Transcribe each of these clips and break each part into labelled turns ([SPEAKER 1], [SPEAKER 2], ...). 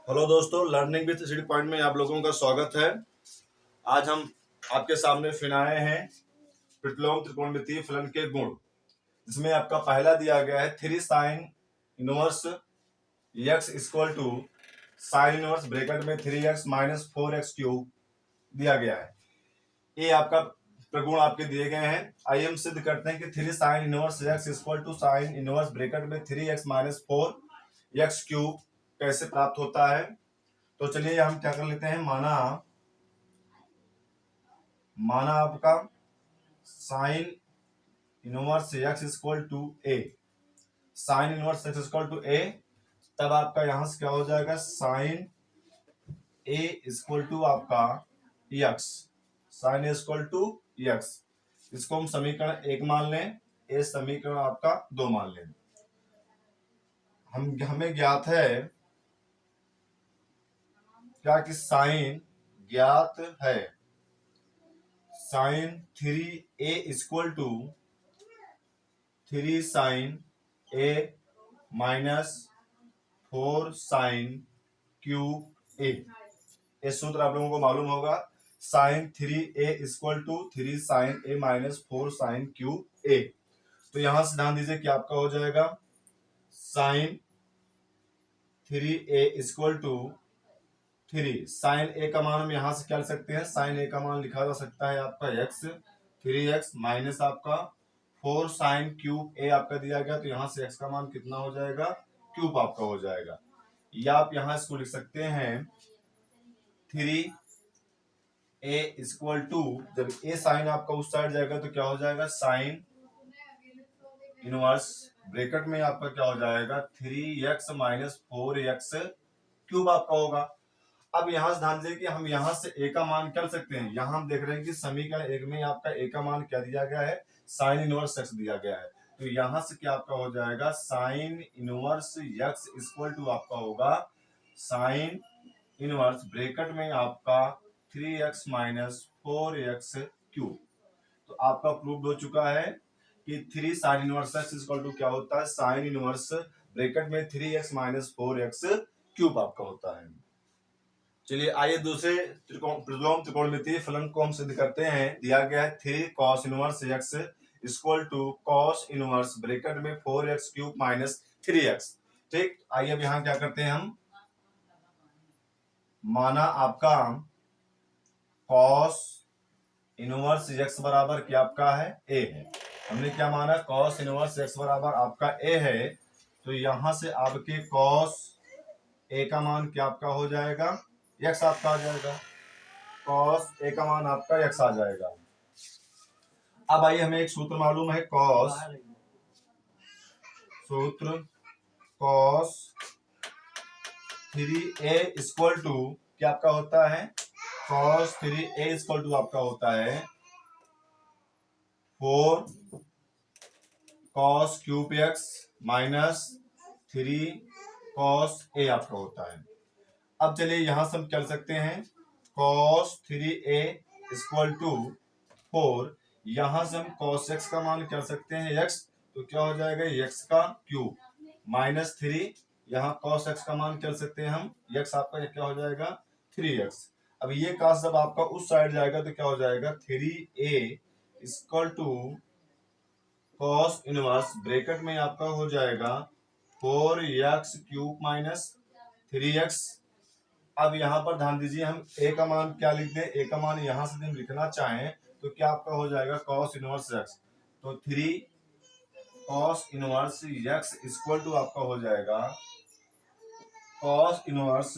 [SPEAKER 1] Hello दोस्तों, learning with study point में आप लोगों का स्वागत है। आज हम आपके सामने फिर आए हैं प्रतिलोम त्रिकोणमितीय फलन के गुण, जिसमें आपका पहला दिया गया है 3 sine inverse x equal to sine inverse bracket में 3x माइनस 4x क्यूब दिया गया है। ये आपका प्रगुण आपके दिए गए हैं। आइए हम सिद्ध करते हैं कि 3 sine inverse x equal to sine inverse bracket में 3x माइनस 4x क्यूब कैसे प्राप्त होता है। तो चलिए हम क्या कर लेते हैं, माना आपका sine inverse x equal to a, sine inverse x equal to a, तब आपका यहां से क्या हो जाएगा, साइन ए इक्वल टू आपका x, sine a equal to x। इसको हम समीकरण 1 मान लें, ए समीकरण आपका 2 मान लें। हमें ज्ञात है क्या कि साइन ज्ञात है, sine 3a equal to 3 sine a minus 4 sine cube a. ये सूत्र आप लोगों को मालूम होगा, sine 3a equal to 3 sine a minus 4 sine cube a. तो यहां से ध्यान दीजिए कि आपका हो जाएगा sine 3a equal to 3 sine a का मान हम यहां से क्या लिख सकते हैं, साइन ए का मान लिखा जा सकता है आपका x, 3x माइनस आपका 4 साइन क्यूब ए आपका दिया गया, तो यहां से x का मान कितना हो जाएगा, क्यूब आपका हो जाएगा। या आप यहां इसको लिख सकते हैं 3a इक्वल टू, जब ए साइन आपका उस साइड जाएगा तो क्या हो जाएगा, साइन इनवर्स ब्रैकेट में आपका क्या हो जाएगा 3x माइनस 4x क्यूब आपका होगा। अब यहां से ध्यान दीजिए कि हम यहां से a का मान कर सकते हैं। यहां हम देख रहे हैं कि समीकरण 1 में आपका a का मान क्या दिया गया है, साइन इनवर्स x दिया गया है। तो यहां से क्या आपका हो जाएगा, sine inverse x equal to आपका होगा साइन इनवर्स ब्रैकेट में आपका 3x माइनस 4x क्यूब। तो आपका प्रूव हो चुका है कि 3 sine inverse x equal to क्या होता है, साइन इनवर्स ब्रैकेट में 3x माइनस 4x क्यूब आपका होता है। चलिए आइए दूसरे प्रतिलोम त्रिकोणमितीय फलन को हम सिद्ध करते हैं। दिया गया है 3 cos inverse x equal to cos inverse bracket में 4x क्यूब माइनस 3x। ठीक, आइए अब यहां क्या करते हैं हम, माना आपका cos इनवर्स x बराबर क्या आपका है, a है। हमने क्या माना, cos इनवर्स x बराबर आपका a है, तो यहां से आपके cos a का मान क्या आपका हो जाएगा, x आपका आ जाएगा, cos a का मान आपका x आ जाएगा। अब आइए हमें एक सूत्र मालूम है, सूत्र cos 3a इक्वल टू क्या आपका होता है, cos 3a इक्वल टू आपका होता है 4 cos cube x minus 3 cos a आपका होता है। अब चलिए यहां से हम कर सकते हैं cos 3a इक्वल टू 4, यहां से हम cos x का मान कर सकते हैं x, तो क्या हो जाएगा x का क्यूब माइनस 3, यहाँ cos x का मान कर सकते हैं हम, x आपका क्या हो जाएगा 3x। अब ये cos जब आपका उस साइड जाएगा तो क्या हो जाएगा 3a equal to cos inverse bracket में आपका हो जाएगा 4x क्यूब माइनस 3x। अब यहाँ पर ध्यान दीजिए, हम a का मान क्या लिख दें, a का मान यहां से हम लिखना चाहें तो क्या आपका हो जाएगा cos इनवर्स x, तो 3 cos inverse x equal to आपका हो जाएगा cos inverse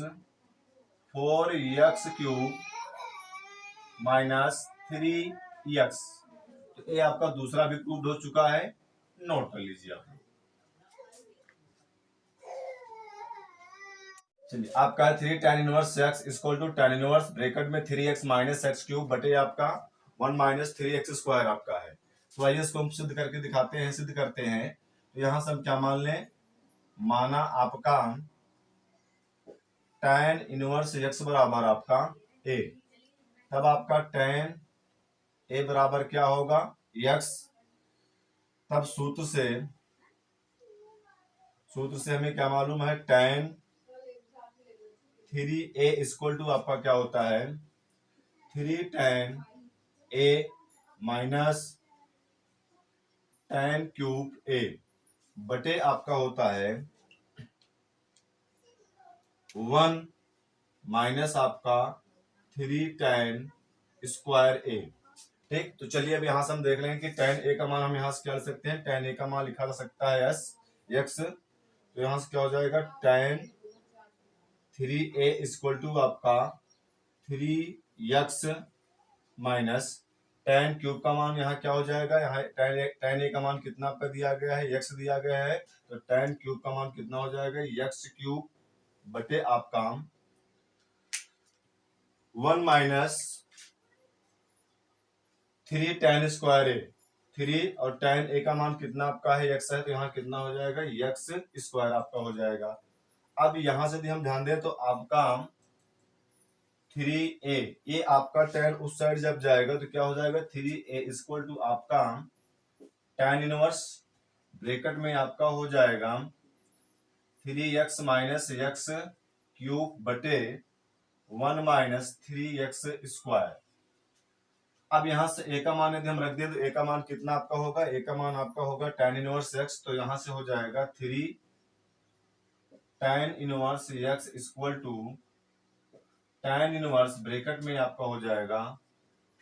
[SPEAKER 1] 4x cube minus 3x। तो ये आपका दूसरा भी प्रूव हो चुका है, नोट कर लीजिए आप। चलिए आपका 3 tan inverse x equal to tan inverse bracket में 3x माइनस x क्यूब बटे आपका 1 माइनस 3x स्क्वायर आपका है। तो आइए इसको हम सिद्ध करके दिखाते हैं, सिद्ध करते हैं। तो यहां से हम क्या मान लें, माना आपका tan इनवर्स x बराबर आपका a, तब आपका tan a बराबर क्या होगा x, तब सूत्र से हमें क्या मालूम है, tan 3a इक्वल टू आपका क्या होता है 3 tan a minus tan cube a बटे आपका होता है 1 माइनस आपका 3 tan स्क्वायर a। ठीक, तो चलिए अब यहां से हम देख लेंगे कि tan a का मान हम यहां से क्या लिख सकते हैं। tan a का मान लिखा जा सकता है x, तो यहां से क्या हो जाएगा tan 3a इक्वल टू आपका 3x माइनस tan क्यूब का मान यहाँ क्या हो जाएगा, यहाँ tan a का मान कितना आपका दिया गया है x दिया गया है, तो tan क्यूब का मान कितना हो जाएगा x क्यूब बटे आपका 1 माइनस 3 tan स्क्वायर a। 3 और tan a का मान कितना आपका है x है, तो यहाँ कितना हो जाएगा x स्क्वायर आपका हो जाएगा। अब यहां से यदि हम ध्यान दें तो आपका 3a ये आपका tan उस साइड जब जाएगा तो क्या हो जाएगा 3a इक्वल टू आपका tan इनवर्स ब्रैकेट में आपका हो जाएगा 3x माइनस x क्यूब बटे 1 माइनस 3x स्क्वायर। अब यहां से a का मान यदि हम रख दें तो a का मान कितना आपका होगा, a का मान आपका होगा tan इनवर्स x, तो यहां से हो जाएगा 3 tan inverse x equal to tan inverse bracket में आपका हो जाएगा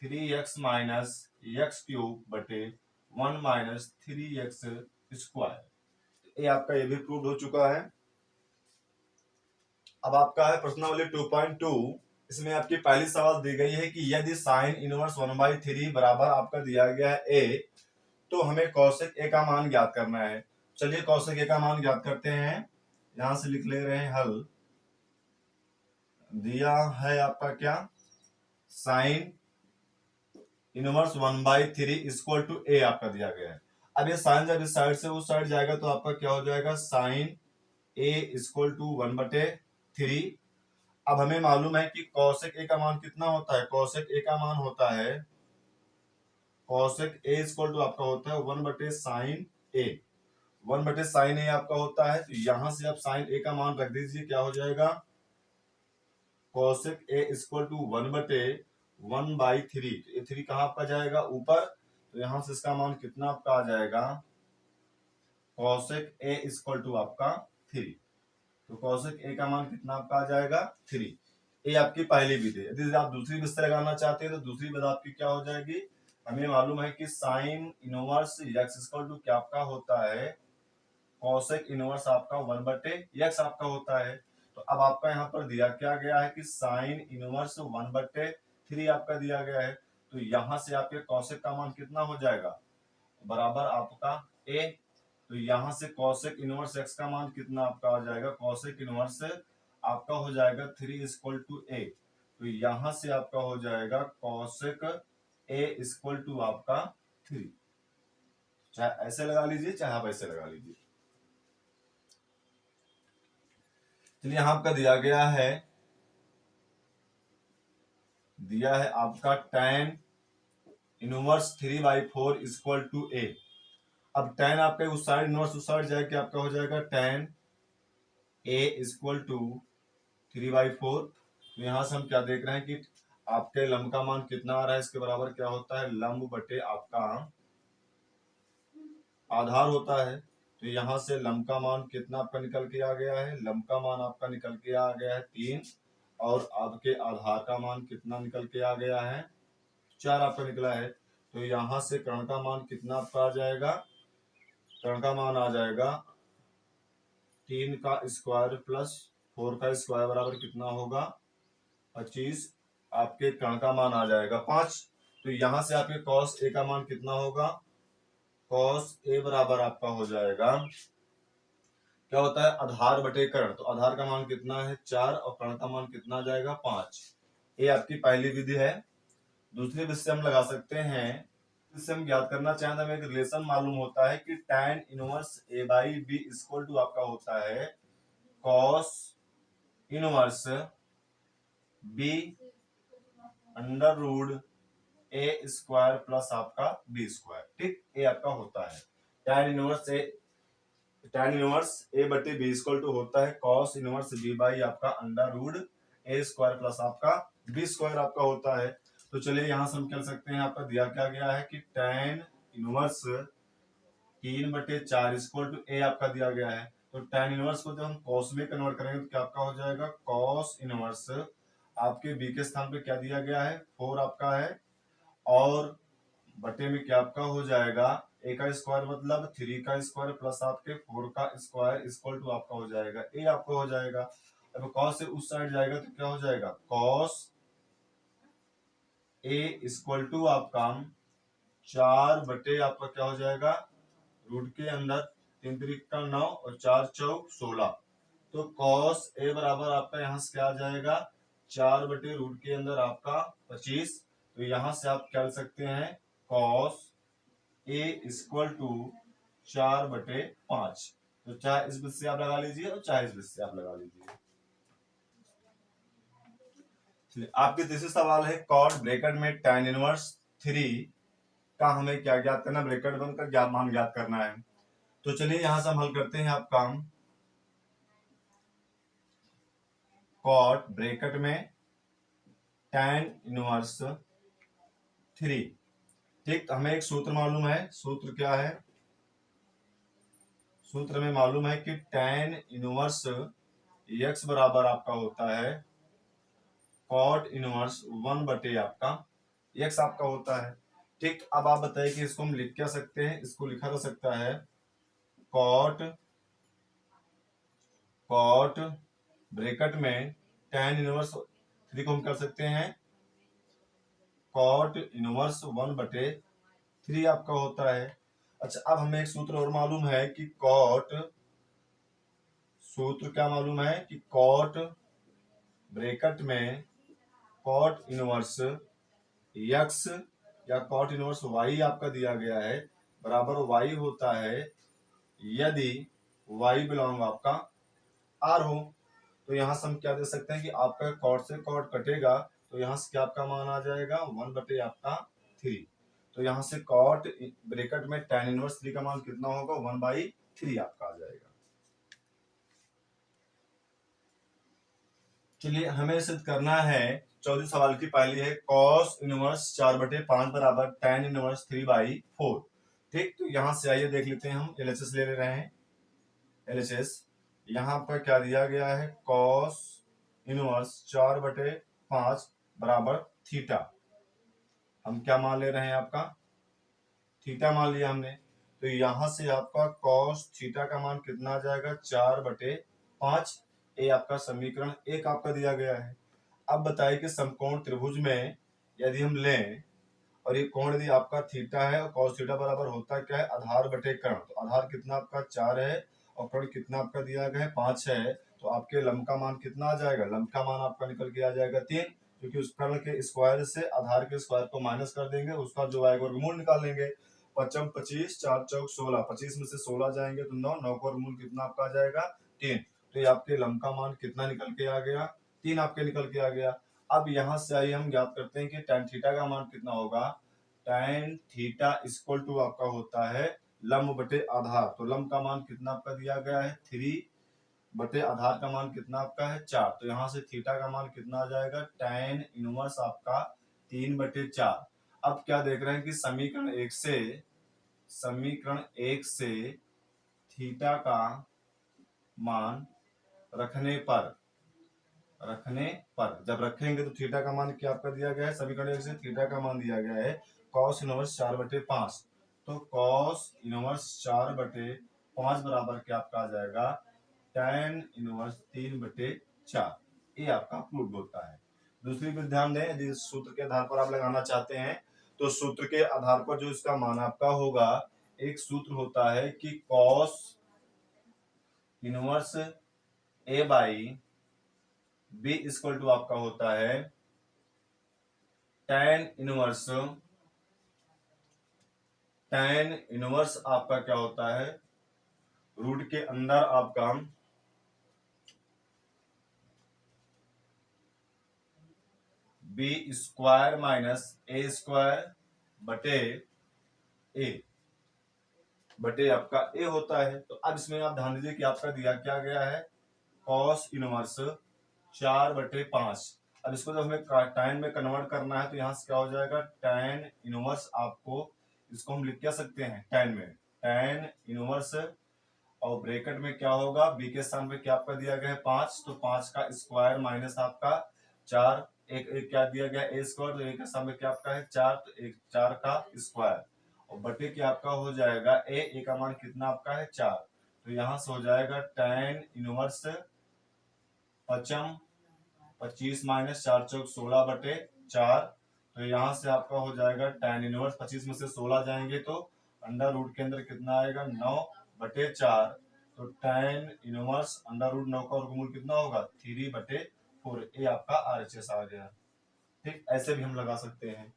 [SPEAKER 1] 3x माइनस x क्यूब बटे 1 माइनस 3x स्क्वायर। ये आपका ये भी प्रूव हो चुका है। अब आपका है प्रश्नावली 2.2, इसमें आपकी पहली सवाल दी गई है कि यदि साइन इनवर्स 1/3 बराबर आपका दिया गया है a, तो हमें कौशिक a का मान ज्ञात करना है। चलिए कौशिक a का मान ज्ञात करते हैं, यहां से लिख ले रहे हैं हल। दिया है आपका क्या sine inverse 1/3 equal to a आपका दिया गया है। अब ये साइन जब इस साइड से उस साइड जाएगा तो आपका क्या हो जाएगा साइन a इक्वल टू 1/3। अब हमें मालूम है कि कौशिक a का मान कितना होता है, कौशिक a का मान होता है कौशिक a इक्वल टू आपका होता है 1/sin a। 1/sin a आपका होता है, तो यहां से आप साइन a का मान रख दीजिए, क्या हो जाएगा कौशिक a इक्वल टू 1/1/3। तो ये 3 कहां आपका जाएगा ऊपर, तो यहां से इसका मान कितना आपका आ जाएगा कौशिक a इक्वल टू आपका 3। तो कौशिक a का मान कितना आपका आ जाएगा 3। ये आपकी पहली विधि है। यदि आप दूसरी विधि से लगाना चाहते हैं तो दूसरी विधि आपकी क्या हो जाएगी, हमें मालूम है कि sine inverse x equal to क्या आपका होता है कौशिक इनवर्स आपका 1/x आपका होता है। तो अब आपका यहाँ पर दिया क्या गया है कि साइन इनवर्स 1/3 आपका दिया गया है, तो यहां से आपके कौशिक का मान कितना हो जाएगा बराबर आपका a। तो यहां से कौशिक इनवर्स x का मान कितना आपका आ जाएगा, कौशिक इनवर्स आपका हो जाएगा 3 इक्वल टू a। तो यहां से आपका हो जाएगा कौशिक a इक्वल टू आपका 3। चाहे ऐसे लगा लीजिए चाहे आप ऐसे लगा लीजिए। चलिए यहां आपका दिया है आपका tan inverse 3/4 equal to a। अब tan आपका उस साइड इनवर्स उस साइड जाएगा, आपका हो जाएगा tan a इक्वल टू 3/4। तो यहां से हम क्या देख रहे हैं कि आपके लंब का मान कितना आ रहा है, इसके बराबर क्या होता है लंब बटे आपका आधार होता है। तो यहां से लंब का मान कितना आपका निकल के आ गया है, लंब का मान आपका निकल के आ गया है 3, और आपके आधार का मान कितना निकल के आ गया है 4 आपका निकला है। तो यहां से कर्ण का मान कितना आपका आ जाएगा, कर्ण का मान आ जाएगा 3 का स्क्वायर प्लस 4 का स्क्वायर बराबर कितना होगा 25। आपके कर्ण का मान आ जाएगा 5। तो यहां से आपके cos a का मान कितना होगा, cos a बराबर आपका हो जाएगा क्या होता है आधार बटे कर्ण। तो आधार का मान कितना है 4 और कर्ण का मान कितना आ जाएगा 5। ये आपकी पहली विधि है। दूसरी विधि से हम लगा सकते हैं, इससे हम ज्ञात करना चाहें तो हमें एक रिलेशन मालूम होता है कि tan inverse a/b equal to आपका होता है cos inverse b under root a square plus आपका b स्क्वायर। ठीक, ये आपका होता है tan इनवर्स a बटे b इक्वल टू होता है cos इनवर्स b बाई आपका under root a square plus आपका बी स्क्वायर आपका होता है। तो चलिए यहाँ से हम कह सकते हैं आपका दिया क्या गया है कि tan इनवर्स 3/4 इक्वल टू ए आपका दिया गया है। तो tan इनवर्स को जब हम कॉस में कन्वर्ट करेंगे तो क्या आपका हो जाएगा कॉस इनवर्स आपके बी के स्थान पे क्या दिया गया है 4 आपका है, और बटे में क्या आपका हो जाएगा ए का स्क्वायर मतलब 3 का स्क्वायर प्लस आपके 4 का स्क्वायर इक्वल टू आपका हो जाएगा ए आपका हो जाएगा। अब कॉस से उस साइड जाएगा तो क्या हो जाएगा कॉस ए इक्वल टू आपका 4 बटे आपका क्या हो जाएगा रूट के अंदर 3 3 का 9 और 4 चौक 16। तो कॉस ए बराबर आपका यहाँ से क्या आ जाएगा 4 बटे रूट के अंदर आपका 25। तो यहाँ से आप क्या लिख सकते हैं कॉस ए इक्वल टू 4/5। तो चाहे इस बिट से आप लगा लीजिए और चाहे इस बिट से आप लगा लीजिए। आपके तीसरे सवाल है कॉट ब्रैकेट में tan इनवर्स 3 का हमें क्या ज्ञात करना, ब्रैकेट बंद कर क्या मान ज्ञात करना है। तो चलिए यहां से हम हल करते हैं आपका कॉट ब्रैकेट में tan इनवर्स 3। ठीक, हमें एक सूत्र मालूम है, सूत्र क्या है, सूत्र में मालूम है कि tan इनवर्स x बराबर आपका होता है कॉट इनवर्स 1 बटे आपका x आपका होता है। ठीक, अब आप बताइए कि इसको हम लिख क्या सकते हैं, इसको लिखा जा सकता है कॉट ब्रैकेट में tan इनवर्स 3 को हम कर सकते हैं कॉट इनवर्स 1 बटे 3 आपका होता है। अच्छा, अब हमें एक सूत्र और मालूम है कि सूत्र क्या मालूम है कि कॉट ब्रैकेट में कॉट इनवर्स x या कॉट इनवर्स y आपका दिया गया है बराबर y होता है यदि y बिलोंग आपका r हो। तो यहां से हम क्या दे सकते हैं कि आपका कॉट से कॉट कटेगा तो यहां से क्या आपका मान आ जाएगा 1 बटे आपका 3। तो यहां से कॉट ब्रैकेट में tan इनवर्स 3 का मान कितना होगा 1/3 आपका आ जाएगा। चलिए हमें सिद्ध करना है चौथे सवाल की पहली है cos इनवर्स 4/5 बराबर tan इनवर्स 3/4। ठीक, तो यहां से आइए देख लेते हैं, हम LHS ले रहे हैं। LHS यहाँ पर क्या दिया गया है cos इनवर्स 4/5 बराबर थीटा। हम क्या मान ले रहे हैं आपका थीटा मान लिया हमने। तो यहां से आपका cos थीटा का मान कितना आ जाएगा 4/5। ए आपका समीकरण 1 आपका दिया गया है। अब बताइए कि समकोण त्रिभुज में यदि हम लें और ये कोण यदि आपका थीटा है और cos थीटा बराबर होता क्या है आधार बटे कर्ण। तो आधार कितना आपका 4 है और कर्ण कितना आपका दिया गया है 5 है। तो आपके लंब का मान कितना आ जाएगा, लंब का मान आपका निकल के आ जाएगा 3, क्योंकि उस कर्ण के स्क्वायर से आधार के स्क्वायर को माइनस कर देंगे, उसका जो आएगा वर्गमूल निकालेंगे। 5 25 4 चौक 16, 25 में से 16 जाएंगे तो 9, 9 का वर्गमूल कितना आपका आ जाएगा 3। तो ये आपके लंब का मान कितना निकल के आ गया 3 आपके निकल के आ गया। अब यहाँ से आइए हम ज्ञात करते हैं कि tan थीटा का मान कितना होगा। tan थीटा इक्वल टू आपका होता है लंब बटे आधार। तो लंब का मान कितना आपका दिया गया है 3 बटे आधार का मान कितना आपका है 4। तो यहाँ से थीटा का मान कितना आ जाएगा tan इनवर्स आपका 3/4। अब क्या देख रहे हैं कि समीकरण 1 से थीटा का मान रखने पर जब रखेंगे तो थीटा का मान क्या आपका दिया गया है समीकरण 1 से थीटा का मान दिया गया है cos इनवर्स 4/5। तो cos इनवर्स 4/5 बराबर क्या आपका आ जाएगा tan इनवर्स 3/4। ये आपका प्रूव होता है। दूसरी पर ध्यान दें, यदि सूत्र के आधार पर आप लगाना चाहते हैं तो सूत्र के आधार पर जो इसका मान आपका होगा, एक सूत्र होता है कि cos inverse a/b equal to आपका होता है tan इनवर्स आपका क्या होता है रूट के अंदर आपका b square minus a square बटे आपका a होता है। तो अब इसमें आप ध्यान दीजिए कि आपका दिया क्या गया है cos इनवर्स 4/5। अब इसको जब हमें tan में कन्वर्ट करना है तो यहाँ से क्या हो जाएगा, tan इनवर्स आपको, इसको हम लिख क्या सकते हैं tan में, tan इनवर्स, और ब्रैकेट में क्या होगा, बी के स्थान पे क्या आपका दिया गया है 5, तो 5 का स्क्वायर माइनस आपका 4, एक क्या दिया गया ए स्क्वायर, तो एक के स्थान पे क्या आपका है 4, तो एक 4 का स्क्वायर, और बटे क्या आपका हो जाएगा ए का मान कितना आपका है 4, तो यहाँ से हो जाएगा tan इनवर्स 25 माइनस 4 चौक 16/4, तो यहाँ से आपका हो जाएगा tan इनवर्स 25 में से 16 जाएंगे तो अंडर रूट के अंदर कितना आएगा 9/4, तो tan इनवर्स अंडर रूट 9 का वर्गमूल कितना होगा 3/4, ये आपका RHS आ गया। ठीक, ऐसे भी हम लगा सकते हैं।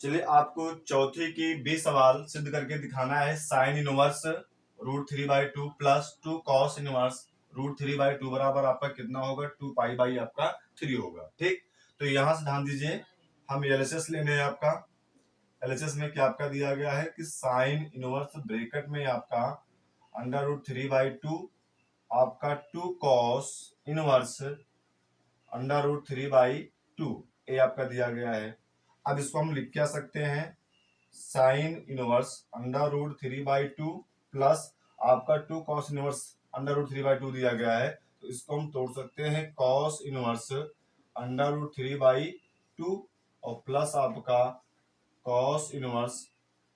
[SPEAKER 1] चलिए आपको चौथी की भी सवाल सिद्ध करके दिखाना है। Sine inverse √3/2 plus 2 cos inverse √3/2 बराबर आपका कितना होगा 2 पाई आपका 3 होगा। ठीक, तो यहां से ध्यान दीजिए, हम एलएचएस लेने हैं आपका। एलएचएस में क्या आपका दिया गया है कि साइन इनवर्स ब्रैकेट में आपका √3/2 आपका 2 कॉस इनवर्स √3/2 ये आपका दिया गया है। अब इसको हम लिख क्या सकते हैं, साइन इनवर्स √3/2 प्लस आपका 2 कॉस इनवर्स √3/2 दिया गया है, तो इसको हम तोड़ सकते हैं कॉस इनवर्स √3/2 और प्लस आपका कॉस इनवर्स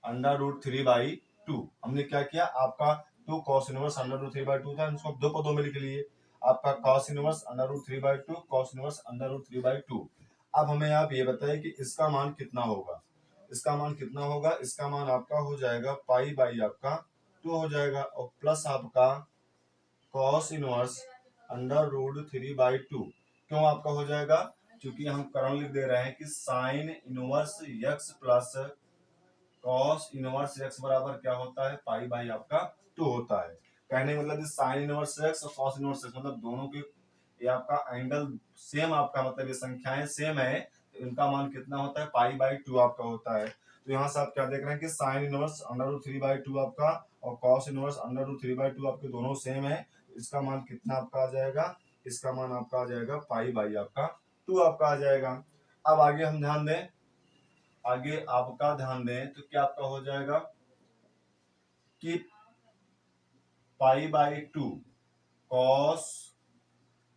[SPEAKER 1] √3/2। हमने क्या किया, आपका 2 कॉस इनवर्स √3/2 था, इसको दो पदों में लिख लिए, आपका कॉस इनवर्स √3/2 कॉस इनवर्स √3/2। अब हमें आप ये बताइए कि इसका मान कितना होगा, इसका मान कितना होगा, इसका मान आपका हो जाएगा पाई आपका 2 हो जाएगा, और प्लस आपका कॉस इनवर्स √3/2। क्यों आपका हो जाएगा, क्योंकि हम कारण लिख दे रहे हैं कि sine inverse x plus cos inverse x बराबर क्या होता है पाई आपका 2 होता है। कहने मतलब साइन इनवर्स x और कॉस इनवर्स x मतलब दोनों के ये आपका एंगल सेम, आपका मतलब ये संख्याएं सेम है, तो इनका मान कितना होता है पाई/2 आपका होता है। तो यहाँ से आप क्या देख रहे हैं कि साइन इनवर्स √3/2 आपका और कॉस इनवर्स √3/2 आपके दोनों सेम है, इसका मान कितना आपका आ जाएगा, इसका मान आपका आ जाएगा पाई आपका 2 आपका आ जाएगा। अब आगे हम ध्यान दें, आगे आपका ध्यान दें तो क्या आपका हो जाएगा कि पाई/2 कॉस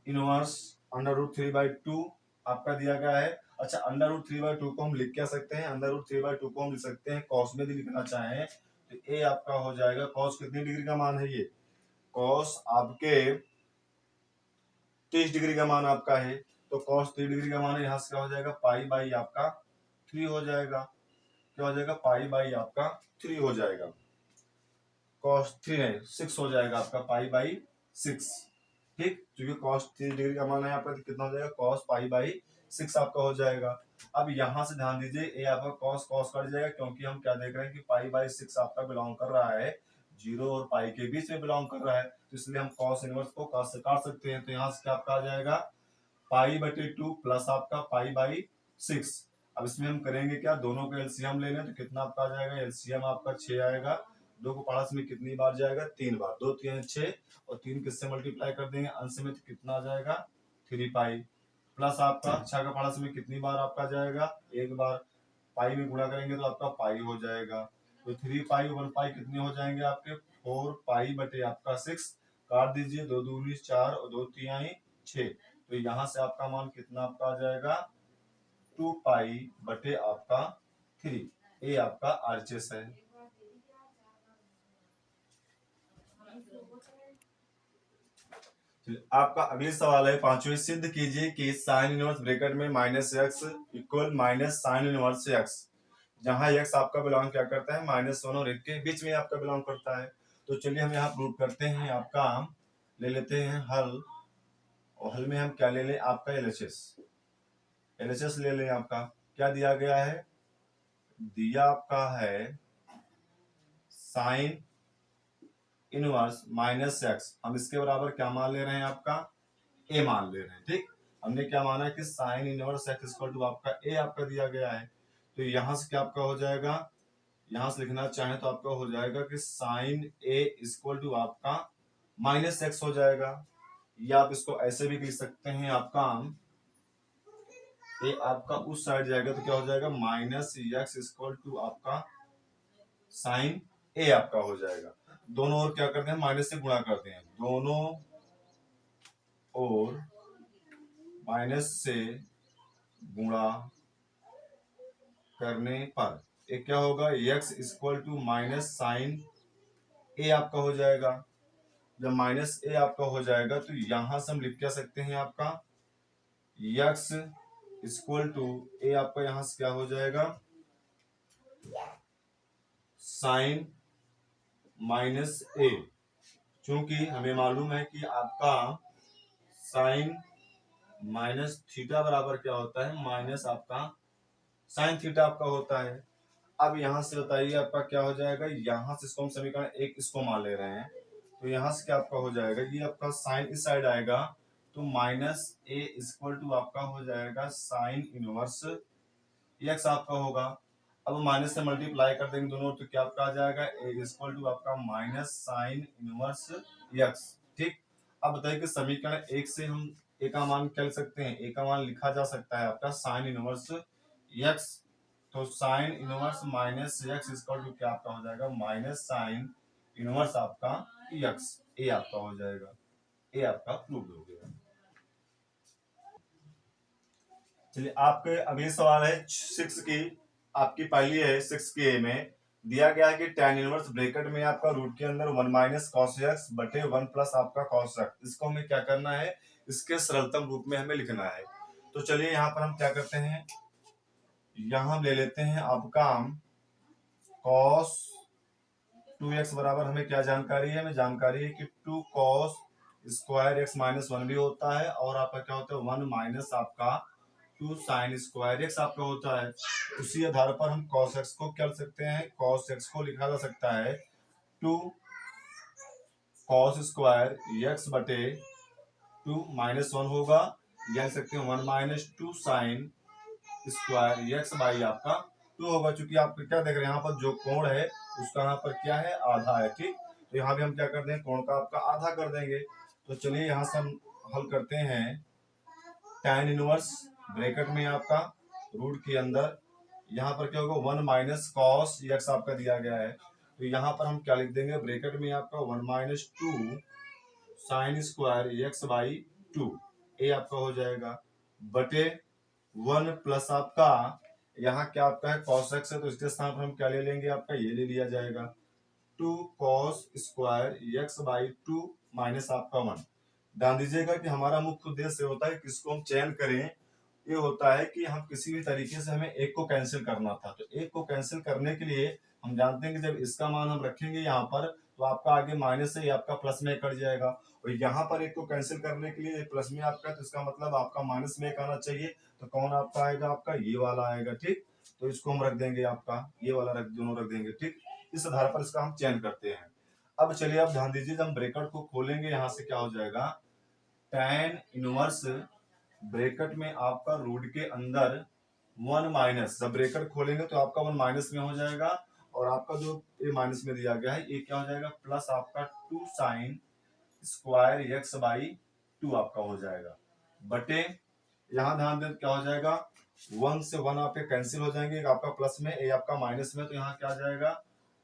[SPEAKER 1] इनवर्स √3/2 आपका दिया गया है। अच्छा, √3/2 को हम लिख क्या सकते हैं, √3/2 को हम लिख सकते हैं कॉस में भी लिखना चाहें तो ए आपका हो जाएगा, कॉस कितनी डिग्री का मान है, ये कॉस आपके 30 डिग्री का मान आपका है, तो कॉस 30 डिग्री का मान है, यहाँ से क्या हो जाएगा पाई आपका 3 हो जाएगा, क्या हो जाएगा पाई आपका 3 हो जाएगा, कॉस 3 है 6 हो जाएगा आपका पाई/6। ठीक, क्योंकि cos 30 डिग्री का मान है आपका कितना हो जाएगा cos पाई/6 आपका हो जाएगा। अब यहाँ से ध्यान दीजिए, ये आपका cos कट जाएगा, क्योंकि हम क्या देख रहे हैं कि पाई/6 आपका बिलोंग कर रहा है 0 और पाई के बीच में बिलोंग कर रहा है, तो इसलिए हम cos इनवर्स को cos से काट सकते हैं, तो यहाँ से क्या आपका आ जाएगा पाई/2 प्लस आपका पाई/6। अब इसमें हम करेंगे क्या, दोनों का एलसीएम ले लें तो कितना आपका आ जाएगा, एलसीएम आपका 6 आएगा, 2 को पड़ोस में कितनी बार जाएगा 3 बार, 2 3 6 और 3 किससे मल्टीप्लाई कर देंगे अंश में तो कितना आ जाएगा 3 पाई, प्लस आपका 6 का पड़ोस में कितनी बार आपका जाएगा 1 बार, पाई में गुणा करेंगे तो आपका पाई हो जाएगा, तो 3 पाई 1 पाई कितने हो जाएंगे आपके 4 पाई बटे आपका 6, काट दीजिए, 2 दूनी 4 और 2 तिहाई 6, तो यहाँ से आपका मान कितना आपका आ जाएगा 2 पाई बटे आपका 3, ये आपका RHS है। आपका अगली सवाल है पांचवें, सिद्ध कीजिए कि साइन इनवर्स ब्रैकेट में -x equal minus sine inverse x, जहां x आपका बिलोंग क्या करता है -1 और 1 के बीच में आपका बिलोंग करता है। तो चलिए हम यहाँ प्रूव करते हैं, आपका ले लेते हैं हल, और हल में हम क्या ले लें आपका एलएचएस ले लें। आपका क्या दिया गया है, दिया आपका है साइन इनवर्स -x, हम इसके बराबर क्या मान ले रहे हैं आपका a मान ले रहे हैं। ठीक, हमने क्या माना है कि sine inverse x equal to आपका a आपका दिया गया है, तो यहाँ से क्या आपका हो जाएगा यहां से लिखना चाहें तो आपका हो जाएगा कि साइन ए इक्वल टू आपका माइनस एक्स हो जाएगा, या आप इसको ऐसे भी लिख सकते हैं, आपका ए आपका उस साइड जाएगा तो क्या हो जाएगा माइनस एक्स इक्वल टू आपका साइन ए आपका हो जाएगा। दोनों ओर क्या करते हैं माइनस से गुणा करते हैं, दोनों ओर माइनस से गुणा करने पर एक क्या होगा x equal to minus sine a आपका हो जाएगा। जब माइनस ए आपका हो जाएगा तो यहां से हम लिख क्या सकते हैं आपका x इक्वल टू ए आपका यहां से क्या हो जाएगा साइन माइनस ए। क्योंकि हमें मालूम है कि आपका साइन माइनस थीटा बराबर क्या होता है माइनस आपका साइन थीटा आपका होता है। अब यहां से बताइए आपका क्या हो जाएगा, यहां से इसको हम समीकरण एक इसको मान ले रहे हैं तो यहां से क्या आपका हो जाएगा ये आपका साइन इस साइड आएगा तो माइनस ए इक्वल टू आपका हो जाएगा साइन इनवर्स एक्स आपका होगा। अब माइनस से मल्टीप्लाई कर देंगे दोनों तो क्या आपका आ जाएगा ए इक्वल टू आपका माइनस साइन इनवर्स एक्स। ठीक, अब बताइए कि समीकरण एक से हम ए का मान क्या लिख सकते हैं, ए का मान लिखा जा सकता है आपका साइन इनवर्स एक्स, तो sine inverse minus x equal to क्या आपका हो जाएगा माइनस साइन इनवर्स आपका एक्स, ए आपका हो जाएगा, ए आपका प्रूव हो गया। चलिए आपके अगले सवाल है 6 की, आपकी पहली है 6 की ए में दिया गया है कि tan इनवर्स ब्रैकेट में आपका रूट के अंदर 1 माइनस कॉस एक्स बटे 1 प्लस आपका कॉस एक्स, इसको हमें क्या करना है इसके सरलतम रूप में हमें लिखना है। तो चलिए यहाँ पर हम क्या करते हैं, यहाँ हम ले लेते हैं आपका cos 2x बराबर हमें क्या जानकारी है, हमें जानकारी है कि 2 cos स्क्वायर एक्स माइनस 1 भी होता है और आपका क्या होता है 1 माइनस आपका 2 साइन स्क्वायर एक्स आपका होता है। उसी आधार पर हम cos x को क्या लिख सकते हैं, cos x को लिखा जा सकता है 2 cos स्क्वायर एक्स बटे 2 माइनस 1 होगा, या लिख सकते हैं 1 minus 2 sine square x by आपका 2 होगा। चूंकि आप क्या देख रहे हैं यहाँ पर जो कोण है उसका यहाँ पर क्या है आधा है। ठीक, तो यहाँ भी हम क्या कर देंगे कोण का आपका आधा कर देंगे। तो चलिए यहाँ से हम हल करते हैं tan इनवर्स ब्रैकेट में आपका रूट के अंदर यहाँ पर क्या होगा 1 माइनस कॉस एक्स आपका दिया गया है तो यहाँ पर हम क्या लिख देंगे ब्रैकेट में आपका 1 minus 2 sine square x by 2 ए आपका हो जाएगा बटे 1 प्लस आपका यहाँ क्या आपका है cos x है तो इसके स्थान पर हम क्या ले लेंगे आपका ये ले लिया जाएगा 2 cos square x by 2 minus आपका 1। ध्यान दीजिएगा कि हमारा मुख्य उद्देश्य होता है किसको हम चयन करें, ये होता है कि हम किसी भी तरीके से हमें एक को कैंसिल करना था। तो एक को कैंसिल करने के लिए हम जानते हैं कि जब इसका मान हम रखेंगे यहाँ पर तो आपका आगे माइनस से आपका प्लस में कट जाएगा और यहाँ पर एक को कैंसिल करने के लिए प्लस में आपका तो इसका मतलब आपका माइनस में एक आना चाहिए तो कौन आपका आएगा आपका ये वाला आएगा। ठीक, तो इसको हम रख देंगे आपका ये वाला दोनों रख देंगे। ठीक, इस आधार पर इसका हम चयन करते हैं। अब चलिए आप ध्यान दीजिए जब हम ब्रैकेट को खोलेंगे यहाँ से क्या हो जाएगा tan इनवर्स ब्रैकेट में आपका रूट के अंदर 1 माइनस, जब ब्रैकेट खोलेंगे तो आपका 1 माइनस में हो जाएगा और आपका जो ए माइनस में दिया गया है ये क्या हो जाएगा प्लस आपका 2 साइन स्क्वायर एक्स बाई 2 आपका हो जाएगा बटे यहाँ ध्यान दें क्या हो जाएगा 1 से 1 आपके कैंसिल हो जाएंगे, आपका प्लस में ए आपका माइनस में तो यहाँ क्या आ जाएगा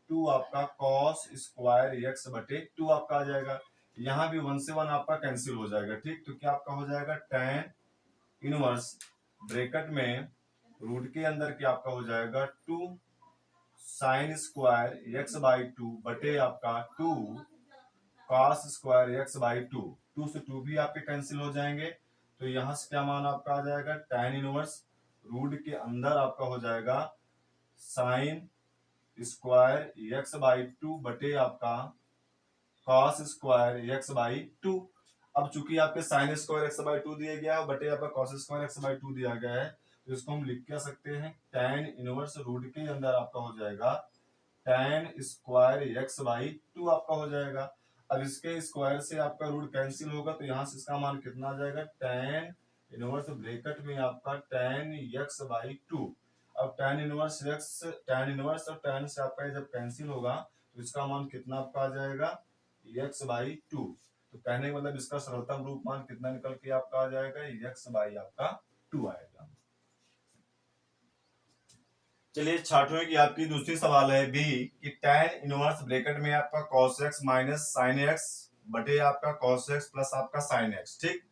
[SPEAKER 1] 2 आपका कॉस स्क्वायर एक्स बटे 2 आपका आ जाएगा। यहाँ भी 1 से 1 आपका कैंसिल हो जाएगा। ठीक, तो क्या आपका हो जाएगा tan इनवर्स ब्रैकेट में रूट के अंदर क्या आपका हो जाएगा 2 साइन स्क्वायर एक्स बाई 2 बटे आपका 2 कॉस स्क्वायर एक्स बाई 2 से 2 भी आपके कैंसिल हो जाएंगे तो यहाँ से क्या मान आपका आ जाएगा tan इनवर्स रूट के अंदर आपका हो जाएगा साइन स्क्वायर एक्स बाई 2 बटे आपका cos स्क्वायर एक्स बाई 2। अब चूंकि आपके साइन स्क्वायर एक्स बाई 2 दिया गया है बटे आपका cos स्क्वायर एक्स बाई 2 दिया गया है तो इसको हम लिख क्या सकते हैं tan इनवर्स रूट के अंदर आपका हो जाएगा tan स्क्वायर एक्स बाई 2 आपका हो जाएगा। अब इसके स्क्वायर से आपका रूट कैंसिल होगा तो यहाँ से इसका मान कितना आ जाएगा tan इनवर्स ब्रैकेट में आपका tan एक्स बाई 2। अब tan inverse x, tan inverse और tan से आपका जब कैंसिल होगा तो इसका मान कितना आपका आ जाएगा x/2। तो कहने का मतलब इसका सरलतम रूप मान कितना निकल के आपका आ जाएगा x/2 आएगा। चलिए छात्रों की आपकी दूसरी सवाल है बी कि tan इनवर्स ब्रैकेट में आपका cos x minus sin x बटे आपका cos x प्लस आपका sin x। ठीक,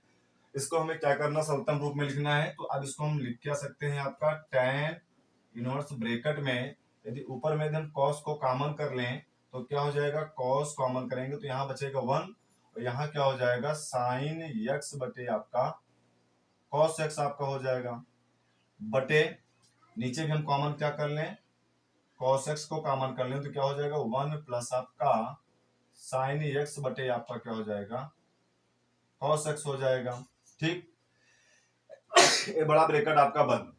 [SPEAKER 1] इसको हमें क्या करना, सरलतम रूप में लिखना है। तो अब इसको हम लिख क्या सकते हैं, आपका tan इनवर्स ब्रैकेट में यदि ऊपर में हम cos को कॉमन कर लें तो क्या हो जाएगा, cos कॉमन करेंगे तो यहाँ बचेगा 1 और यहाँ क्या हो जाएगा sin x बटे आपका cos x आपका हो जाएगा, बटे नीचे भी हम कॉमन क्या कर लें, cos x को कॉमन कर लें तो क्या हो जाएगा 1 प्लस आपका sin x बटे आपका क्या हो जाएगा cos x हो जाएगा। ठीक, ये बड़ा ब्रैकेट आपका बंद।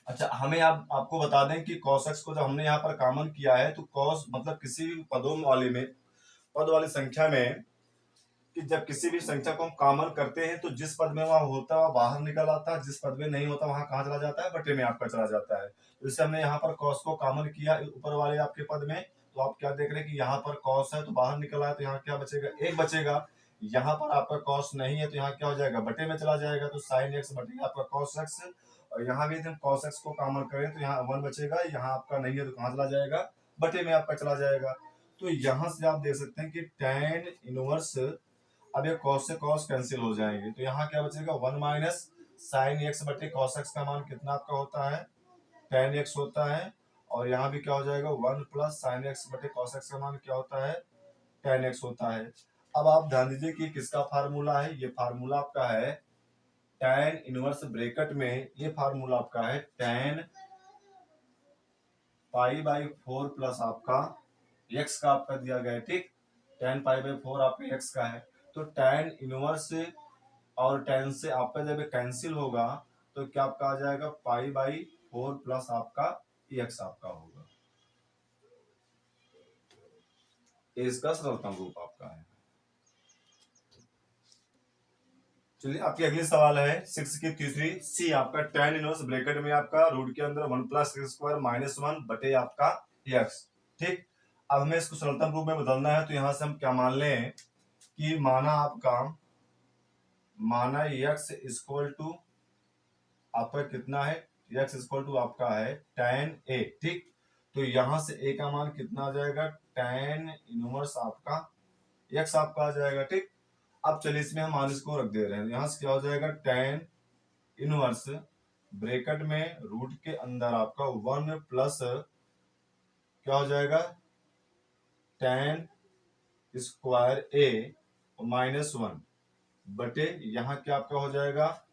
[SPEAKER 1] अच्छा, हमें आप आपको बता दें कि cos x को जब हमने यहाँ पर कॉमन किया है तो cos मतलब किसी भी पदों वाले में, पद वाली संख्या में, कि जब किसी भी संख्या को हम कॉमन करते हैं तो जिस पद में वहां होता है वह बाहर निकल आता है, जिस पद में नहीं होता वहां कहाँ चला जाता है, बटे में आपका चला जाता है। तो इससे हमने यहाँ पर cos को कॉमन किया ऊपर वाले आपके पद में, तो आप क्या देख रहे हैं कि यहाँ पर cos है तो बाहर निकला है तो यहाँ क्या बचेगा, 1 बचेगा। यहाँ पर आपका cos नहीं है तो यहाँ क्या हो जाएगा, बटे में चला जाएगा, तो sin x बटे आपका cos x। और यहाँ भी हम cos x को कॉमन करें तो यहाँ 1 बचेगा, यहाँ आपका नहीं है तो कहाँ चला जाएगा, बटे में आपका चला जाएगा। तो यहाँ से आप देख सकते हैं कि tan इनवर्स, अब ये cos से cos कैंसिल हो जाएंगे तो यहाँ क्या बचेगा 1 माइनस sin x बटे cos x का मान कितना आपका होता है tan x होता है, और यहाँ भी क्या हो जाएगा 1 प्लस sin x बटे cos x का मान क्या होता है tan x होता है। अब आप ध्यान दीजिए कि किसका फार्मूला है, ये फार्मूला आपका है tan इनवर्स ब्रैकेट में, ये फार्मूला आपका है tan π/4 प्लस आपका x का आपका दिया गया है। ठीक, tan π/4 आपके x का है, तो tan इनवर्स और tan से आपका जब कैंसिल होगा तो क्या आपका आ जाएगा π/4 प्लस आपका x आपका होगा, इसका सरलतम रूप आपका है। चलिए आपकी अगली सवाल है 6 की तीसरी सी, आपका tan इनवर्स ब्रैकेट में आपका रूट के अंदर 1 प्लस x स्क्वायर माइनस 1 बटे आपका x। ठीक, अब हमें इसको सरलतम रूप में बदलना है तो यहां से हम क्या मान लें कि माना x इक्वल टू आपका कितना है, x इक्वल टू आपका है tan a। ठीक, तो यहां से a का मान कितना आ जाएगा, tan इनवर्स आपका x आपका आ जाएगा। ठीक, अब चलिए इसमें हम मान इसको रख दे रहे हैं, यहां से क्या हो जाएगा tan इनवर्स ब्रैकेट में रूट के अंदर आपका 1 प्लस क्या हो जाएगा tan स्क्वायर a माइनस 1 बटे यहाँ क्या आपका हो जाएगा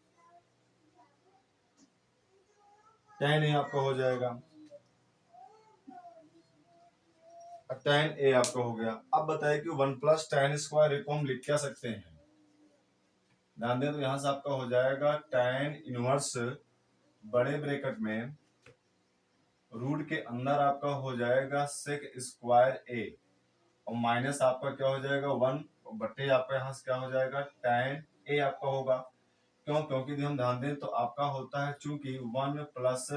[SPEAKER 1] tan a आपका हो जाएगा, tan a आपका हो गया। अब बताइए कि 1 प्लस tan स्क्वायर a को हम लिख क्या सकते हैं, ध्यान दें तो यहां से आपका हो जाएगा tan इनवर्स बड़े ब्रैकेट में रूट के अंदर आपका हो जाएगा sec स्क्वायर a और माइनस आपका क्या हो जाएगा 1 बटे आपका यहाँ से क्या हो जाएगा tan a आपका होगा। क्यों, क्योंकि यदि हम ध्यान दें तो आपका होता है चूंकि 1 प्लस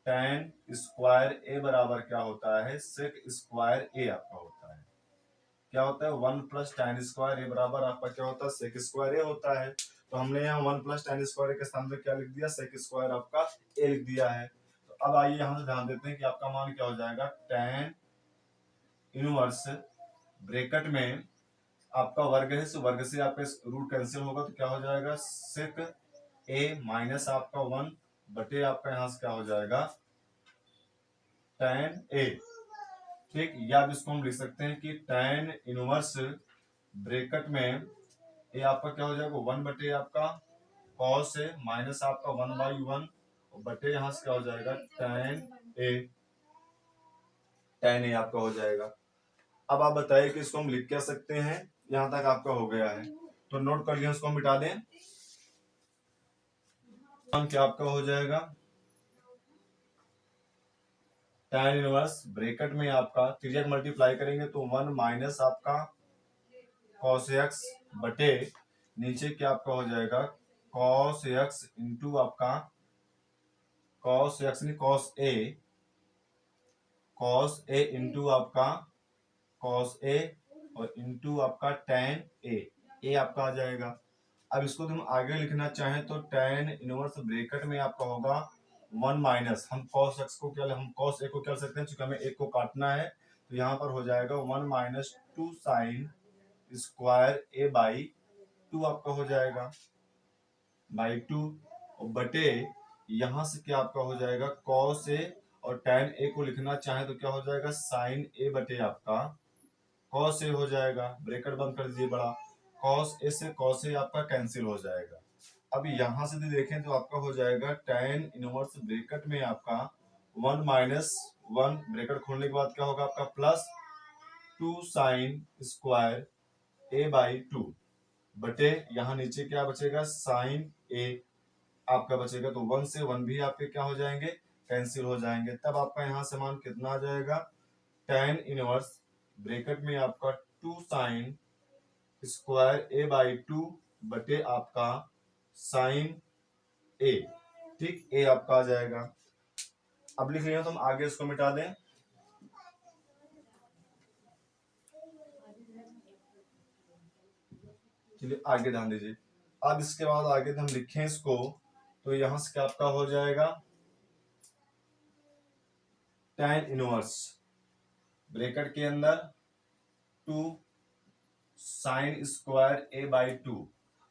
[SPEAKER 1] tan स्क्वायर a बराबर क्या होता है sec स्क्वायर a आपका होता है, क्या होता है 1 प्लस tan स्क्वायर a बराबर आपका क्या होता है sec स्क्वायर a होता है। तो हमने यहाँ 1 प्लस tan स्क्वायर a के स्थान पे क्या लिख दिया, sec स्क्वायर आपका a लिख दिया है। तो अब आइए यहाँ से ध्यान देते हैं कि आपका मान क्या हो जाएगा, tan इनवर्स ब्रैकेट में आपका वर्ग है, वर्ग से आपका रूट कैंसिल होगा तो क्या हो जाएगा sec a माइनस आपका 1 बटे आपका यहाँ से क्या हो जाएगा tan a। ठीक, या अब इसको हम लिख सकते हैं कि tan इनवर्स ब्रैकेट में a आपका क्या हो जाएगा 1 बटे आपका cos a माइनस आपका 1/1 बटे यहाँ से क्या हो जाएगा tan a आपका हो जाएगा। अब आप बताइए कि इसको हम लिख क्या सकते हैं, यहां तक आपका हो गया है तो नोट कर लिया, इसको हम मिटा दें, क्या आपका हो जाएगा tan इनवर्स ब्रैकेट में आपका 3x मल्टीप्लाई करेंगे तो 1 माइनस आपका cos x बटे नीचे क्या आपका हो जाएगा cos x इंटू आपका कॉस एक्स नहीं कॉस ए इंटू आपका कॉस ए और इंटू आपका टेन ए आपका आ जाएगा। अब इसको तुम आगे लिखना चाहें तो टेन इनवर्स ब्रैकेट में आपका होगा 1 माइनस, हम कॉस ए को क्या कर सकते हैं, चूंकि हमें एक को काटना है तो यहाँ पर हो जाएगा 1 minus 2 sine square A by 2 आपका हो जाएगा बाई 2, और बटे यहाँ से क्या आपका हो जाएगा कॉस ए, और टेन ए को लिखना चाहे तो क्या हो जाएगा साइन ए बटे आपका कॉस ए हो जाएगा। ब्रैकेट बंद कर दीजिए बड़ा, कॉस ए से कॉस ए आपका कैंसिल हो जाएगा। अब यहाँ से देखें तो आपका हो जाएगा टेन इनवर्स ब्रैकेट में आपका 1 माइनस 1, ब्रैकेट खोलने के बाद क्या होगा आपका plus 2 sine square A by 2 बटे यहाँ नीचे क्या बचेगा साइन ए आपका बचेगा, तो 1 से 1 भी आपके क्या हो जाएंगे कैंसिल हो जाएंगे। तब आपका यहाँ से मान कितना आ जाएगा टेन इनवर्स ब्रैकेट में आपका 2 साइन स्क्वायर ए बाई 2 बटे आपका साइन ए, ठीक, ए आपका आ जाएगा। अब लिख लिया तो हम आगे इसको मिटा दें। चलिए आगे ध्यान दीजिए। अब इसके बाद आगे हम लिखें इसको तो यहां से क्या आपका हो जाएगा टेन इनवर्स ब्रैकेट के अंदर 2 साइन स्क्वायर ए बाई 2।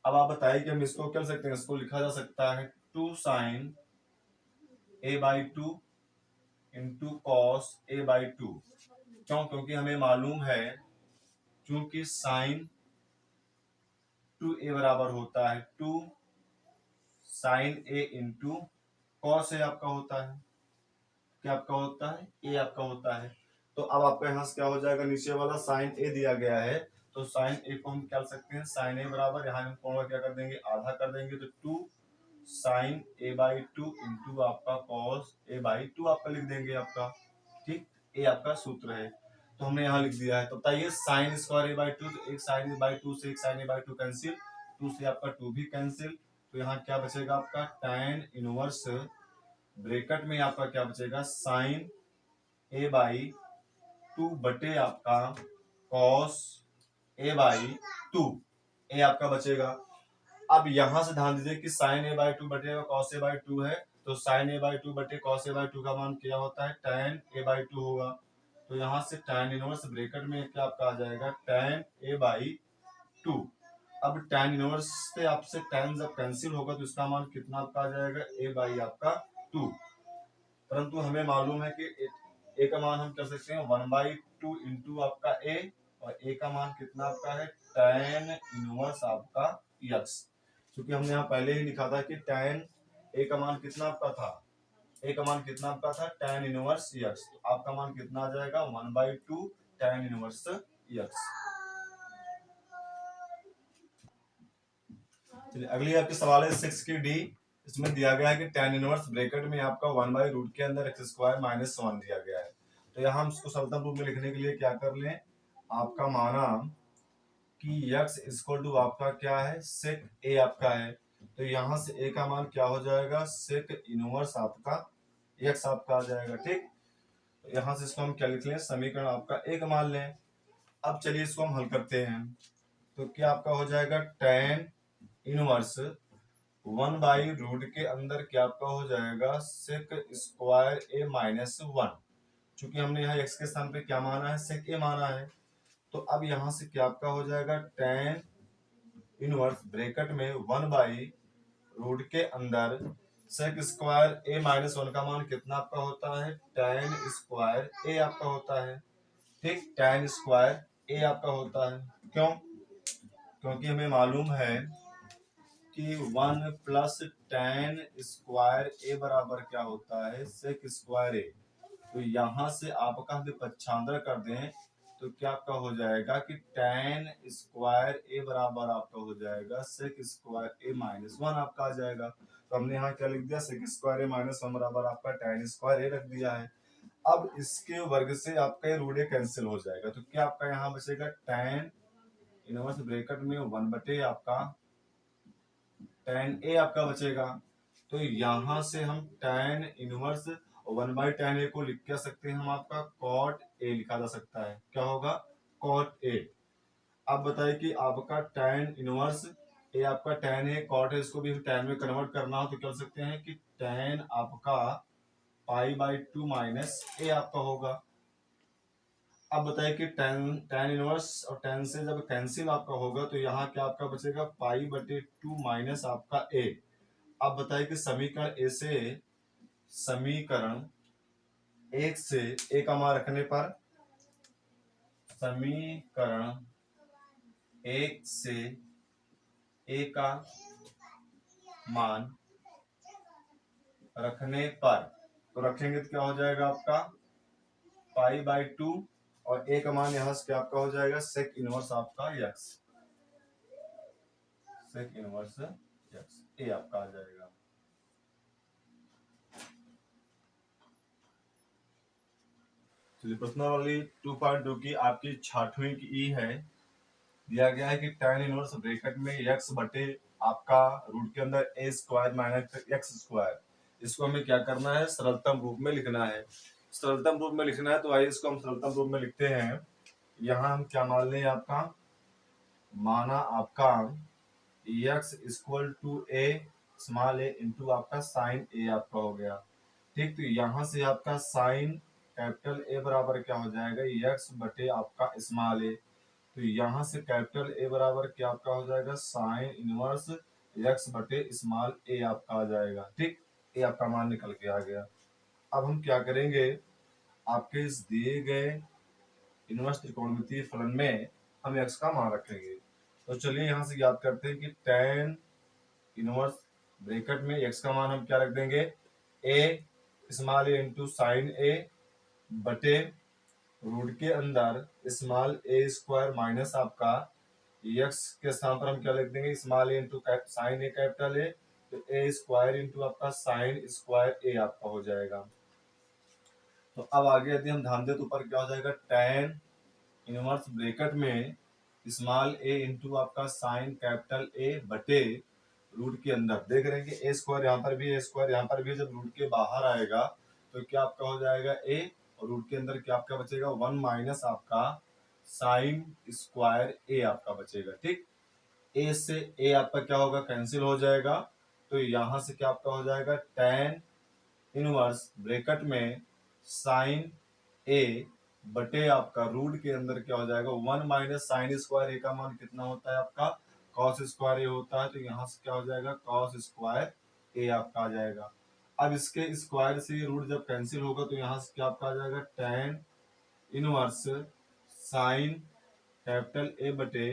[SPEAKER 1] अब आप बताइए कि हम इसको क्या कर सकते हैं, इसको लिखा जा सकता है 2 sine a by 2 into cos a by 2। क्यों? क्योंकि हमें मालूम है क्योंकि साइन 2a बराबर होता है 2 साइन ए इंटू कॉस ए आपका होता है, क्या आपका होता है ए आपका होता है। तो अब आपका यहाँ से क्या हो जाएगा, नीचे वाला साइन ए दिया गया है तो साइन ए को हम क्या कर सकते हैं साइन ए बराबर यहाँ हम कोण क्या कर देंगे आधा कर देंगे, तो 2 साइन ए बाई 2 इंटू आपका कॉस ए बाई 2 आपका लिख देंगे आपका, ठीक, ए आपका सूत्र है तो हमने यहाँ लिख दिया है। तो बताइए साइन स्क्वायर ए बाई 2, तो एक साइन ए बाई 2 से एक साइन ए बाई 2 कैंसिल, 2 से आपका 2 भी कैंसिल, तो यहाँ क्या बचेगा आपका tan इनवर्स ब्रैकेट में आपका क्या बचेगा साइन ए बाई 2 बटे आपका कॉस ए बाई 2 ए आपका बचेगा। अब यहां से ध्यान दीजिए कि साइन ए बाई 2 बटे कॉस ए बाई 2 है, तो साइन ए बाई 2 बटे कॉस ए बाई 2 का मान क्या होता है tan ए बाई 2 होगा। तो यहाँ से tan इनवर्स ब्रैकेट में क्या आपका आ जाएगा tan ए बाई 2। अब tan इनवर्स से आपसे tan जब कैंसिल होगा तो इसका मान कितना आपका आ जाएगा a बाई आपका 2, परंतु हमें मालूम है कि a का मान हम कर सकते हैं 1 बाई 2 इंटू आपका a, और a का मान कितना आपका है tan इनवर्स आपका x, क्योंकि हमने यहाँ पहले ही लिखा था कि tan a का मान कितना आपका था, a का मान कितना आपका था tan इनवर्स x, तो आपका मान कितना आ जाएगा 1 बाई 2 tan इनवर्स x। चलिए अगली आपकी सवाल है 6 की डी। इसमें दिया गया है कि tan इनवर्स ब्रैकेट में आपका 1 बाई रूट के अंदर x स्क्वायर माइनस 1 दिया गया है। तो यहाँ हम इसको सरलतम रूप में लिखने के लिए क्या कर लें, आपका माना कि x इक्वल टू आपका क्या है सेक a आपका है, तो यहाँ से a का मान क्या हो जाएगा सेक इनवर्स आपका x आपका आ जाएगा, ठीक। तो यहाँ से इसको हम क्या लिख लें समीकरण आपका एक मान लें। अब चलिए इसको हम हल करते हैं तो क्या आपका हो जाएगा tan इनवर्स 1 बाई रूट के अंदर क्या आपका हो जाएगा सेक स्क्वायर ए माइनस 1, चूंकि हमने यहाँ x के स्थान पे क्या माना है सेक ए माना है, तो अब यहाँ से क्या आपका हो जाएगा tan इनवर्स ब्रैकेट में 1 बाई रूट के अंदर सेक स्क्वायर ए माइनस 1 का मान कितना आपका होता है tan स्क्वायर ए आपका होता है, ठीक, tan स्क्वायर ए आपका होता है। क्यों? क्योंकि हमें मालूम है कि 1 प्लस tan स्क्वायर ए बराबर क्या होता है सेक स्क्वायर ए, तो यहाँ से आपका हम पक्षांतर कर दें तो क्या आपका हो जाएगा कि tan स्क्वायर ए बराबर आपका हो जाएगा सेक स्क्वायर ए माइनस 1 आपका आ जाएगा। तो हमने यहाँ क्या लिख दिया सेक स्क्वायर ए माइनस 1 बराबर आपका tan स्क्वायर ए रख दिया है। अब इसके वर्ग से आपका रूट ए कैंसिल हो जाएगा, तो क्या आपका यहाँ बचेगा tan इनवर्स ब्रैकेट में 1 बटे आपका tan ए आपका बचेगा। तो यहाँ से हम tan इनवर्स 1/tan a को लिख क्या सकते हैं, हम आपका cot a लिखा जा सकता है। क्या होगा, cot a। अब बताइए कि आपका tan इनवर्स ए आपका tan है, cot है, इसको भी tan में कन्वर्ट करना हो तो क्या कर सकते हैं कि tan आपका π/2 माइनस ए आपका होगा। अब बताइए कि tan इनवर्स और tan से जब कैंसिल आपका होगा तो यहाँ क्या आपका बचेगा, π/2 माइनस आपका ए। अब बताइए कि समीकरण एक से ए का मान रखने पर, समीकरण एक से ए का मान रखने पर, तो रखेंगे तो क्या हो जाएगा आपका π/2 और ए का मान यहाँ से क्या आपका हो जाएगा सेक इनवर्स आपका यक्स, सेक इनवर्स यक्स ए आपका आ जाएगा। चलिए प्रश्न वाली 2.2 की आपकी 6वीं की ई है। दिया गया है कि tan इनवर्स ब्रैकेट में x बटे आपका रूट के अंदर a square minus x square, इसको हमें क्या करना है, सरलतम रूप में लिखना है। सरलतम रूप में लिखना है तो आइए इसको हम सरलतम रूप में लिखते हैं। यहाँ हम क्या मान लें, आपका माना आपका x equal to a small a into आपका साइन a आपका हो गया। ठीक, तो यहाँ से आपका साइन कैपिटल A बराबर क्या हो जाएगा, x बटे आपका स्मॉल a। तो यहाँ से कैपिटल A बराबर क्या आपका हो जाएगा, साइन इनवर्स x बटे स्मॉल a आपका आ जाएगा। ठीक, ए आपका मान निकल के आ गया। अब हम क्या करेंगे, आपके इस दिए गए इनवर्स त्रिकोणमितीय फलन में हम x का मान रखेंगे। तो चलिए यहाँ से याद करते हैं कि tan इनवर्स ब्रैकेट में x का मान हम क्या रख देंगे, a small a into sine a बटे रूट के अंदर स्मॉल a स्क्वायर माइनस आपका x के स्थान पर हम क्या लिख देंगे, small a into sine a capital a, तो a स्क्वायर इंटू आपका साइन स्क्वायर a आपका हो जाएगा। तो अब आगे यदि हम ध्यान दें तो ऊपर क्या हो जाएगा, tan इनवर्स ब्रैकेट में स्मॉल a इंटू आपका साइन कैपिटल A बटे रूट के अंदर देख रहे हैं कि a स्क्वायर यहाँ पर भी, a स्क्वायर यहाँ पर भी, जब रूट के बाहर आएगा तो क्या आपका हो जाएगा a, और रूट के अंदर क्या आपका बचेगा 1 माइनस आपका साइन स्क्वायर a आपका बचेगा। ठीक, a से a आपका क्या होगा, कैंसिल हो जाएगा। तो यहाँ से क्या आपका हो जाएगा, tan इनवर्स ब्रैकेट में साइन a बटे आपका रूट के अंदर क्या हो जाएगा 1 माइनस साइन स्क्वायर a का मान कितना होता है आपका कॉस स्क्वायर a होता है। तो यहाँ से क्या हो जाएगा, कॉस स्क्वायर a आपका आ जाएगा। अब इसके स्क्वायर से रूट जब कैंसिल होगा तो यहाँ से क्या आपका आ जाएगा, tan inverse sine capital A बटे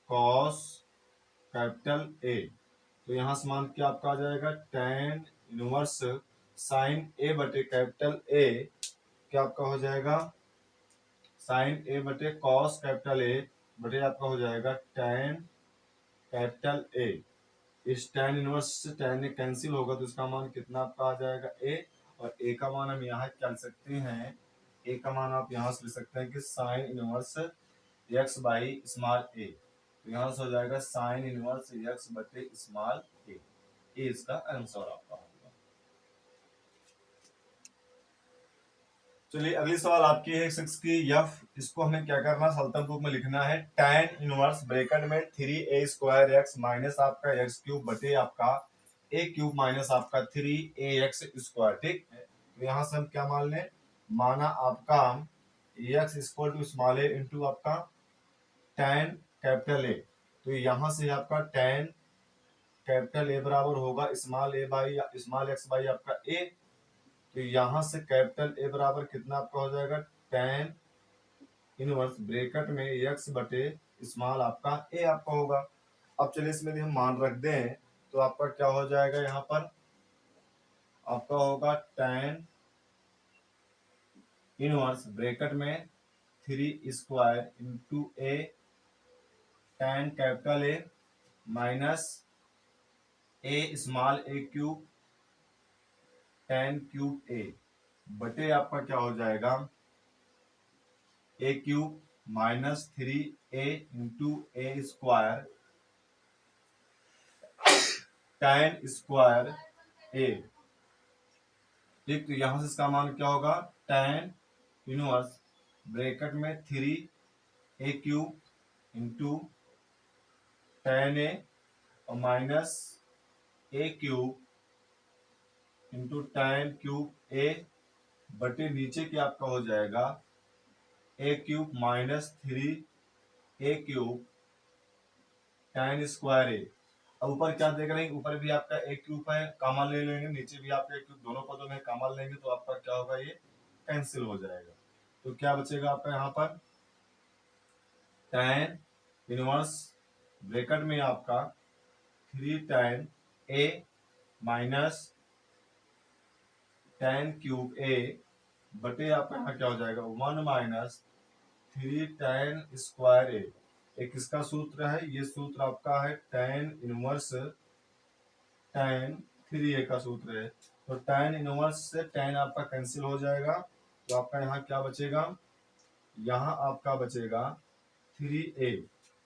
[SPEAKER 1] कॉस कैपिटल A। तो यहाँ से मान क्या आपका आ जाएगा, tan इनवर्स साइन A बटे कैपिटल A क्या आपका हो जाएगा, साइन A बटे कॉस कैपिटल A बटे आपका हो जाएगा tan कैपिटल A। इस tan इनवर्स से tan कैंसिल होगा तो इसका मान कितना आपका आ जाएगा A, और A का मान हम यहाँ क्या लिख सकते हैं, A का मान आप यहाँ से लिख सकते हैं कि sine inverse x by small a। तो यहाँ से हो जाएगा साइन इनवर्स x बटे स्मॉल a। ये इसका आंसर आपका होगा। चलिए अगली सवाल आपकी है 6 की f, इसको हमें क्या करना, सरलतम रूप में लिखना है। tan इनवर्स ब्रैकेट में 3a स्क्वायर x माइनस आपका x क्यूब बटे आपका a क्यूब माइनस आपका 3ax स्क्वायर। ठीक, तो यहाँ से हम क्या मान लें, माना आपका x equal to small a into आपका tan कैपिटल A। तो यहाँ से आपका tan कैपिटल A बराबर होगा small a by small x by आपका a। तो यहाँ से कैपिटल A बराबर कितना आपका हो जाएगा, tan इनवर्स ब्रैकेट में x बटे स्मॉल आपका a आपका होगा। अब चलिए इसमें यदि हम मान रख दें तो आपका क्या हो जाएगा, यहाँ पर आपका होगा tan इनवर्स ब्रैकेट में 3 square into a tan capital A minus a small a cube tan cube a बटे आपका क्या हो जाएगा, a cube minus 3a into a square tan square a. ठीक, तो यहां से इसका मान क्या होगा, tan इनवर्स ब्रैकेट में 3a³ इंटू tan ए और माइनस a³ इंटू tan³ ए बटे नीचे क्या आपका हो जाएगा a³ माइनस 3a³ tan² ए। अब ऊपर क्या देख रहे हैं, ऊपर भी आपका a³ है, कॉमन ले लेंगे, नीचे भी आपका a³, दोनों पदों में कॉमन लेंगे तो आपका क्या होगा, ये कैंसिल हो जाएगा। तो क्या बचेगा आपका यहाँ पर tan इनवर्स ब्रैकेट में आपका 3 tan ए माइनस tan³ ए बटे आपका यहाँ क्या हो जाएगा 1 माइनस 3 tan² ए। एक किसका सूत्र है, ये सूत्र आपका है tan इनवर्स tan 3a का सूत्र है। तो tan इनवर्स से tan आपका कैंसिल हो जाएगा, तो आपका यहाँ क्या बचेगा, यहाँ आपका बचेगा 3a।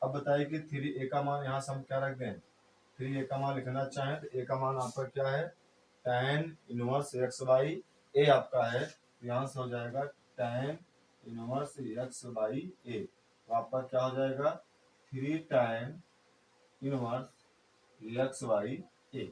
[SPEAKER 1] अब बताइए कि 3a का मान यहाँ से हम क्या रख दें, 3a का मान लिखना चाहें तो a का मान आपका क्या है tan इनवर्स x/a आपका है, तो यहाँ से हो जाएगा tan इनवर्स x/a। तो आपका क्या हो जाएगा 3 tan इनवर्स x/a।